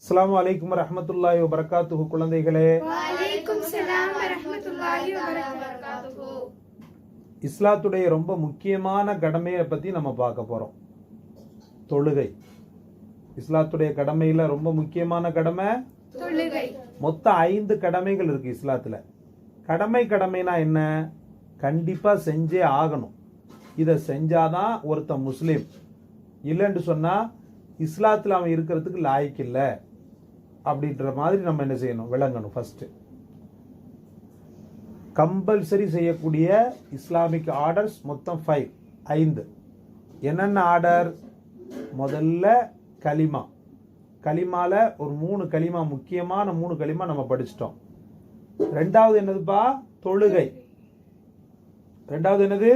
அஸ்ஸலாமு அலைக்கும் வரஹ்மத்துல்லாஹி வபரகாத்துஹு. குழந்தைகளே, இஸ்லாத்துடைய ரொம்ப முக்கியமான கடமையை பத்தி நம்ம பார்க்க போறோம். தொழுகை. இஸ்லாத்துடைய கடமையில ரொம்ப முக்கியமான கடமை தொழுகை. மொத்தம் 5 கடமைகள் இருக்கு இஸ்லாத்துல. கடமைனா என்ன? கண்டிப்பா செஞ்சே ஆகணும். இதை செஞ்சாதான் ஒருத்தன் முஸ்லீம். இல்லைன்னு சொன்னா இஸ்லாத்துல அவன் இருக்கிறதுக்கு லாய்க்கு இல்லை அப்படின்ற மாதிரி நம்ம என்ன செய்யணும், விளங்கணும். ஃபர்ஸ்ட் கம்பல்சரி செய்யக்கூடிய இஸ்லாமிக் ஆர்டர்ஸ் மொத்தம் 5. என்னென்ன ஆர்டர்? முதல்ல கலிமா. கலிமால ஒரு 3 கலிமா, முக்கியமான 3 கலிமா நம்ம படிச்சிட்டோம். ரெண்டாவது என்னதுப்பா? தொழுகை. ரெண்டாவது என்னது?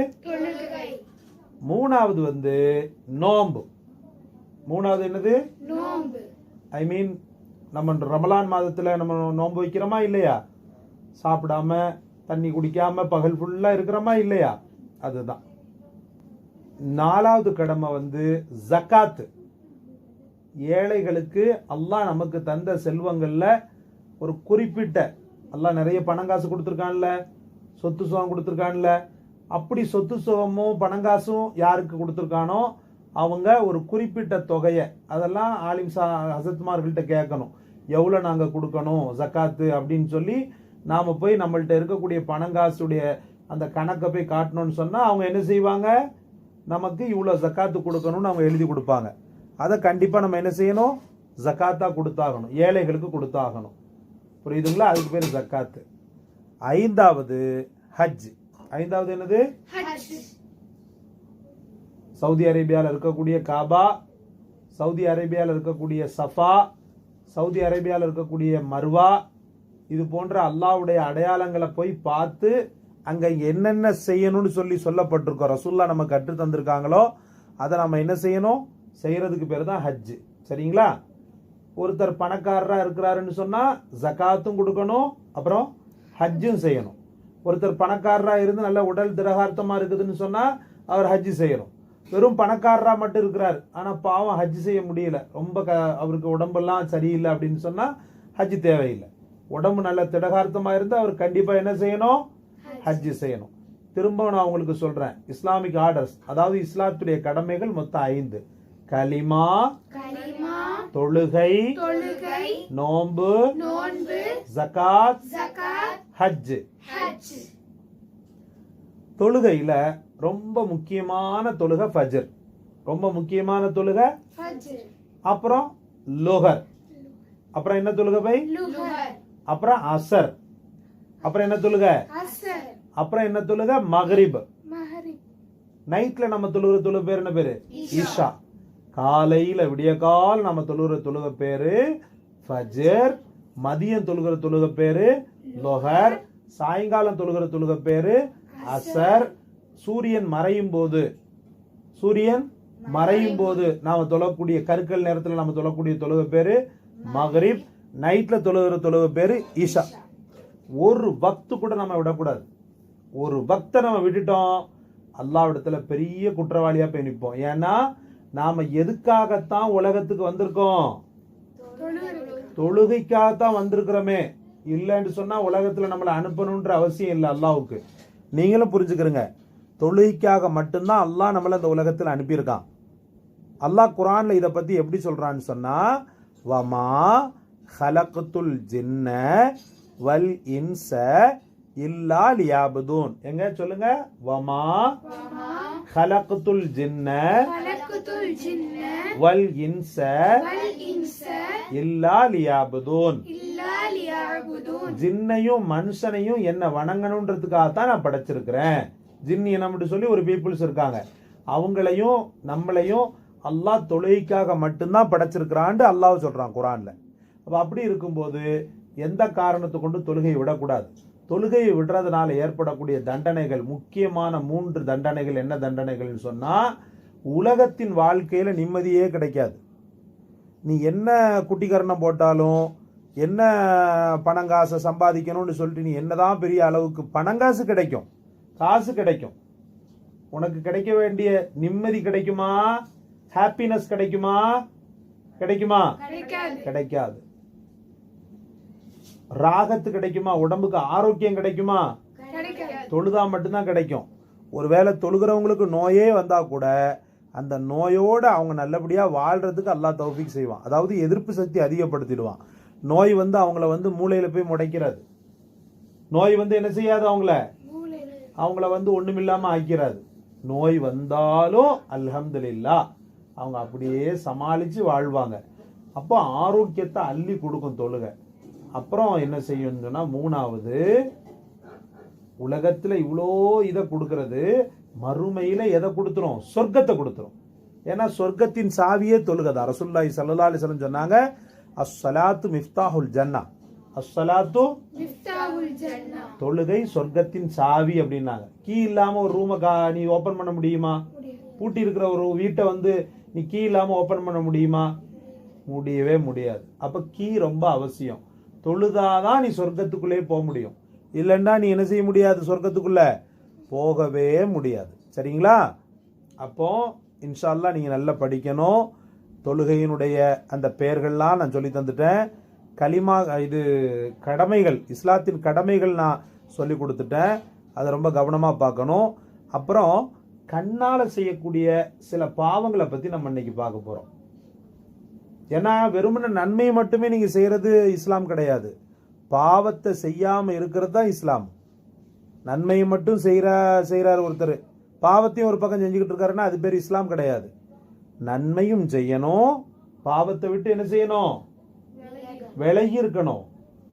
மூணாவது நோன்பு. மூணாவது என்னது? ஐ மீன், நம்ம ரமலான் மாதத்துல நம்ம நோன்பு வைக்கிறோமா இல்லையா? சாப்பிடாம தண்ணி குடிக்காம பகல் ஃபுல்லா இருக்கிறோமா இல்லையா? அதுதான். 4வது கடமை ஜகாத். ஏழைகளுக்கு அல்லாஹ் நமக்கு தந்த செல்வங்கள்ல ஒரு குறிப்பிட்ட, அல்லாஹ் நிறைய பணங்காசு கொடுத்துருக்கான்ல, சொத்து சுகம் கொடுத்துருக்கான்ல, அப்படி சொத்து சுகமும் பணங்காசும் யாருக்கு கொடுத்துருக்கானோ அவங்க ஒரு குறிப்பிட்ட தொகையை, அதெல்லாம் ஆலிம் ஹசத்மார்கள்ட்ட கேட்கணும், எவ்வளோ நாங்கள் கொடுக்கணும் ஜக்காத்து அப்படின்னு சொல்லி நாம் போய் நம்மள்ட்ட இருக்கக்கூடிய பணங்காசுடைய அந்த கணக்கை போய் காட்டணும்னு சொன்னால் அவங்க என்ன செய்வாங்க, நமக்கு இவ்வளோ ஜக்காத்து கொடுக்கணும்னு அவங்க எழுதி கொடுப்பாங்க. அதை கண்டிப்பாக நம்ம என்ன செய்யணும், ஜக்காத்தாக கொடுத்தாகணும், ஏழைகளுக்கு கொடுத்தாகணும். புரியுதுங்களா? அதுக்கு பேர் ஜக்காத்து. 5வது ஹஜ். 5வது என்னது? சவுதி அரேபியாவில் இருக்கக்கூடிய காபா, சவுதி அரேபியாவில் இருக்கக்கூடிய சஃபா, சவுதி அரேபியாவில் இருக்கக்கூடிய மர்வா, இது போன்ற அல்லாஹ்வுடைய அடையாளங்களை போய் பார்த்து அங்க என்னென்ன செய்யணும்னு சொல்லப்பட்டிருக்கோம், ரசூலுல்லாஹ் நம்ம கற்று தந்திருக்காங்களோ அதை நம்ம என்ன செய்யணும், செய்யறதுக்கு பேர் தான் ஹஜ். சரிங்களா? ஒருத்தர் பணக்காரரா இருக்கிறாருன்னு சொன்னா ஜகாத்தும் கொடுக்கணும், அப்புறம் ஹஜ்ஜும் செய்யணும். ஒருத்தர் பணக்காரரா இருந்து நல்ல உடல் திரகார்த்தமா இருக்குதுன்னு சொன்னா அவர் ஹஜ் செய்யணும். வெறும் பணக்காரரா மட்டும் இருக்கிறார், ஆனா பாவம் ஹஜ் செய்ய முடியல, ரொம்ப அவருக்கு உடம்பெல்லாம் சரியில்லை அப்படின்னு சொன்னா ஹஜ் தேவையில்லை. உடம்பு நல்ல திடகார்த்தமா இருந்து அவர் கண்டிப்பா என்ன செய்யணும், ஹஜ் செய்யணும். திரும்ப நான் உங்களுக்கு சொல்றேன், இஸ்லாமிக் ஆர்டர்ஸ், அதாவது இஸ்லாத்துடைய கடமைகள் மொத்தம் 5. கலிமா, தொழுகை, நோன்பு, ஜகாத், ஹஜ். தொழுகையில ரொம்ப முக்கியமான தொழுகை ஃபஜ்ர். ரொம்ப முக்கியமான தொழுகை. அப்புறம் லோஹர். அப்புறம் என்ன தொழுகை பை? அப்புறம் அசர். அப்புறம் என்ன தொழுகை? அப்புறம் என்ன தொழுகை? மக்ரிப். நைட்ல நம்ம தொழுகிற தொழுகை பேர் என்ன பேரு? இஷா. காலையில விடிய கால் நம்ம தொழுகிற தொழுகை பேரு ஃபஜ்ர். மதியம் தொழுகிற தொழுகை பேரு லோஹர். சாயங்காலம் தொழுகிற தொழுகை பேரு அசர். சூரியன் மறையும் போது நாம தொழக்கூடிய கருக்கல் நேரத்தில் நாம தொழக்கூடிய தொழுகை பேரு மக்ரிப். நைட்ல தொழுகிற தொழுகை பேரு இஷா. ஒரு வக்து கூட நம்ம விடக்கூடாது. ஒரு வக்தை நம்ம விட்டுட்டோம், அல்லாஹ்விடத்துல பெரிய குற்றவாளியா போய் நிற்போம். ஏன்னா நாம எதுக்காகத்தான் உலகத்துக்கு வந்திருக்கோம்? தொழுகைக்காகத்தான் வந்திருக்கிறோமே. இல்லைன்னு சொன்னா உலகத்துல நம்மளை அனுப்பணும்ன்ற அவசியம் இல்லை அல்லாஹ்வுக்கு. நீங்களும் புரிஞ்சுக்கிறீங்க, தொழுகைக்காக மட்டும்தான் அல்லாஹ் நம்மள இந்த உலகத்தில் அனுப்பியிருக்கான். அல்லாஹ் குர்ஆன்ல இதை பத்தி எப்படி சொல்றான்னு சொன்னா, வமா ஹலக்துல் ஜின்ன வல் இன்ஸ இல்லா லியஅபுதூன். எங்க சொல்லுங்க? வமா ஹலக்துல் ஜின்ன வல் இன்ஸ இல்லா லியஅபுதூன். ஜின்னையும் மனுஷனையும் என்ன வணங்கணுன்றதுக்காக தான் நான் படைச்சிருக்கிறேன். ஜின் இனம்னு சொல்லி ஒரு பீப்புள்ஸ் இருக்காங்க, அவங்களையும் நம்மளையும் அல்லாஹ் தொழுகைக்காக மட்டும்தான் படைச்சிருக்கிறான்னு அல்லாஹ் சொல்றான் குர்ஆன்ல. அப்ப அப்படி இருக்கும்போது எந்த காரணத்தை கொண்டு தொழுகையை விடக்கூடாது. தொழுகையை விடுறதுனால ஏற்படக்கூடிய தண்டனைகள், முக்கியமான 3 தண்டனைகள். என்ன தண்டனைகள்னு சொன்னா, உலகத்தின் வாழ்க்கையில நிம்மதியே கிடைக்காது. நீ என்ன குட்டிகரணம் போட்டாலும், என்ன பணங்காசை சம்பாதிக்கணும்னு சொல்லிட்டு நீ என்னதான் பெரிய அளவுக்கு பணங்காசு கிடைக்கும், காசு கிடைக்கும், உனக்கு கிடைக்க வேண்டிய நிம்மதி கிடைக்குமா? ஹாப்பினஸ் கிடைக்குமா? கிடைக்குமா? கிடைக்காது. ராகத்து கிடைக்குமா? உடம்புக்கு ஆரோக்கியம் கிடைக்குமா? தொழுதா மட்டும்தான் கிடைக்கும். ஒருவேளை தொழுகிறவங்களுக்கு நோயே வந்தா கூட அந்த நோயோட அவங்க நல்லபடியா வாழ்றதுக்கு அல்லாஹ் தௌஃபீக் செய்வான். அதாவது எதிர்ப்பு சக்தி அதிகப்படுத்திடுவான். நோய் வந்து அவங்கள மூளையில போய் முடைக்கிறாது. நோய் என்ன செய்யாது, அவங்கள ஒண்ணுமில்லாம ஆக்கிறாது. நோய் வந்தாலும் அல்ஹம்துலில்லாஹ் அவங்க அப்படியே சமாளிச்சு வாழ்வாங்க. அப்போ ஆரோக்கியத்தை அள்ளி கொடுக்கும் தொழுகை. அப்புறம் என்ன செய்யும் சொன்னா, மூணாவது, உலகத்துல இவ்வளோ இதை கொடுக்கறது, மறுமையில எதை கொடுத்துரும்? சொர்க்கத்தை கொடுத்துரும். ஏன்னா சொர்க்கத்தின் சாவியே தொழுகதான். ரசூலுல்லாஹி ஸல்லல்லாஹு அலைஹி வஸல்லம் சொன்னாங்க, அஸ்ஸலாத்து மிஃப்தாஹுல் ஜன்னா, அஸ்ஸலாத்து மிஃப்தாஹுல் ஜன்னா, தொழுகை சொர்க்கத்தின் சாவி அப்படின்னாங்க. கீ இல்லாம ஒரு ரூமை நீ ஓபன் பண்ண முடியுமா? பூட்டி இருக்கிற ஒரு வீட்டை நீ கீ இல்லாம ஓபன் பண்ண முடியுமா? முடியவே முடியாது. அப்ப கீ ரொம்ப அவசியம். தொழுதாதான் நீ சொர்க்கத்துக்குள்ளே போக முடியும். இல்லைன்னா நீ என்ன செய்ய முடியாது, சொர்க்கத்துக்குள்ள போகவே முடியாது. சரிங்களா? அப்போ இன்ஷா அல்லாஹ் நீங்க நல்லா படிக்கணும். தொழுகையினுடைய அந்த பெயர்கள்லாம் நான் சொல்லி தந்துட்டேன். கலிமா, இது கடமைகள், இஸ்லாத்தின் கடமைகள் நான் சொல்லி கொடுத்துட்டேன். அதை ரொம்ப கவனமா பார்க்கணும். அப்புறம் கண்ணால செய்யக்கூடிய சில பாவங்களை பத்தி நம்ம இன்னைக்கு பார்க்க போறோம். ஏன்னா வெறுமன நன்மையை மட்டுமே நீங்க செய்யறது இஸ்லாம் கிடையாது. பாவத்தை செய்யாம இருக்கிறது தான் இஸ்லாம். நன்மையை மட்டும் செய்யறாரு ஒருத்தர், பாவத்தையும் ஒரு பக்கம் செஞ்சுக்கிட்டு இருக்காருன்னா அது பேர் இஸ்லாம் கிடையாது. நன்மையும் செய்யணும், பாவத்தை விட்டு என்ன செய்யணும்? விலகி இருக்கணும்.